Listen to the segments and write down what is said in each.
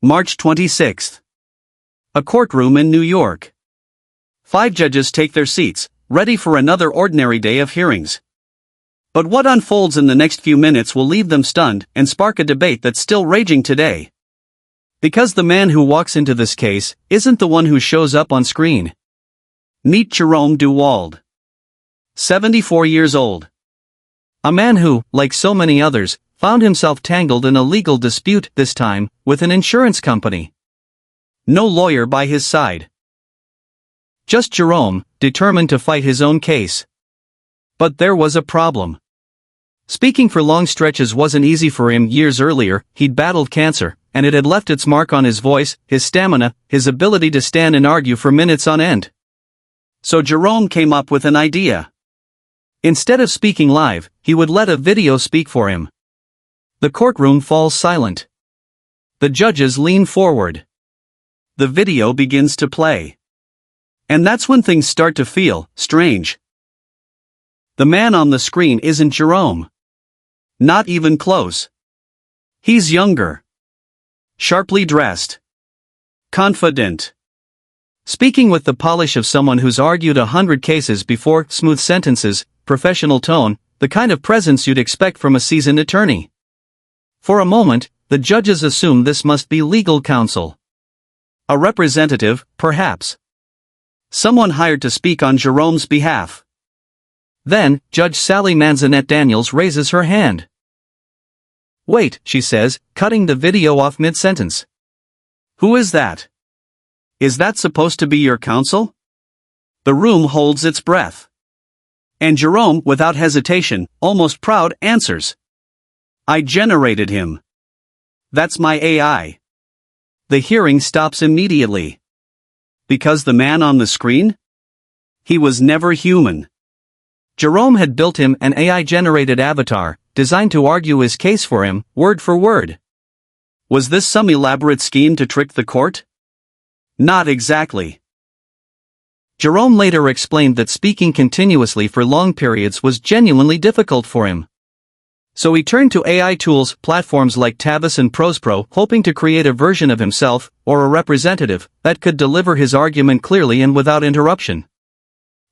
March 26th. A courtroom in New York. 5 judges take their seats, ready for another ordinary day of hearings. But what unfolds in the next few minutes will leave them stunned and spark a debate that's still raging today. Because the man who walks into this case isn't the one who shows up on screen. Meet Jerome DeWald. 74 years old. A man who, like so many others, found himself tangled in a legal dispute, this time, with an insurance company. No lawyer by his side. Just Jerome, determined to fight his own case. But there was a problem. Speaking for long stretches wasn't easy for him. Years earlier, he'd battled cancer, and it had left its mark on his voice, his stamina, his ability to stand and argue for minutes on end. So Jerome came up with an idea. Instead of speaking live, he would let a video speak for him. The courtroom falls silent. The judges lean forward. The video begins to play. And that's when things start to feel strange. The man on the screen isn't Jerome. Not even close. He's younger. Sharply dressed. Confident. Speaking with the polish of someone who's argued 100 cases before, smooth sentences, professional tone, the kind of presence you'd expect from a seasoned attorney. For a moment, the judges assume this must be legal counsel. A representative, perhaps. Someone hired to speak on Jerome's behalf. Then, Judge Sally Manzanet Daniels raises her hand. "Wait," she says, cutting the video off mid-sentence. "Who is that? Is that supposed to be your counsel?" The room holds its breath. And Jerome, without hesitation, almost proud, answers. "I generated him. That's my AI." The hearing stops immediately. Because the man on the screen? He was never human. Jerome had built him an AI-generated avatar, designed to argue his case for him, word for word. Was this some elaborate scheme to trick the court? Not exactly. Jerome later explained that speaking continuously for long periods was genuinely difficult for him. So he turned to AI tools, platforms like Tavis and ProsPro, hoping to create a version of himself, or a representative, that could deliver his argument clearly and without interruption.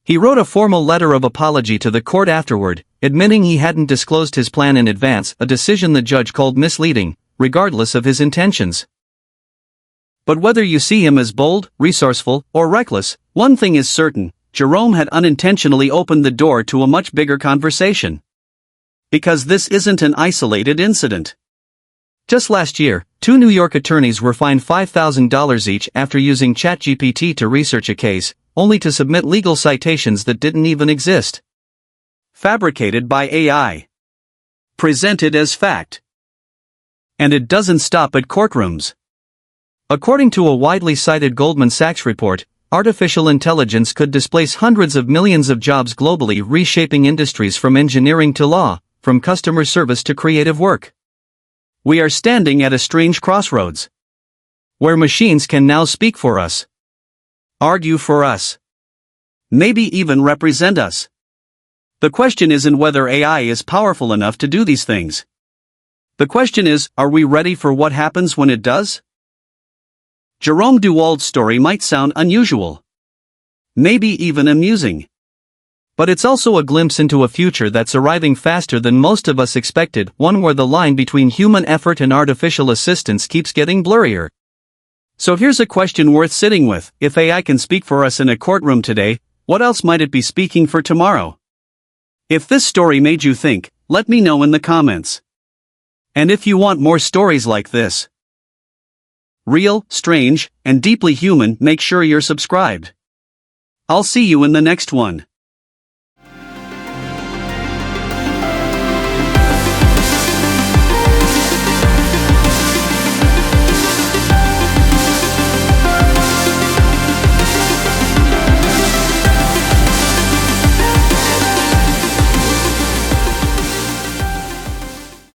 He wrote a formal letter of apology to the court afterward, admitting he hadn't disclosed his plan in advance, a decision the judge called misleading, regardless of his intentions. But whether you see him as bold, resourceful, or reckless, one thing is certain: Jerome had unintentionally opened the door to a much bigger conversation. Because this isn't an isolated incident. Just last year, 2 New York attorneys were fined $5,000 each after using ChatGPT to research a case, only to submit legal citations that didn't even exist. Fabricated by AI. Presented as fact. And it doesn't stop at courtrooms. According to a widely cited Goldman Sachs report, artificial intelligence could displace hundreds of millions of jobs globally, reshaping industries from engineering to law, from customer service to creative work. We are standing at a strange crossroads. Where machines can now speak for us. Argue for us. Maybe even represent us. The question isn't whether AI is powerful enough to do these things. The question is, are we ready for what happens when it does? Jerome DeWald's story might sound unusual. Maybe even amusing. But it's also a glimpse into a future that's arriving faster than most of us expected, one where the line between human effort and artificial assistance keeps getting blurrier. So here's a question worth sitting with: if AI can speak for us in a courtroom today, what else might it be speaking for tomorrow? If this story made you think, let me know in the comments. And if you want more stories like this, real, strange, and deeply human, make sure you're subscribed. I'll see you in the next one.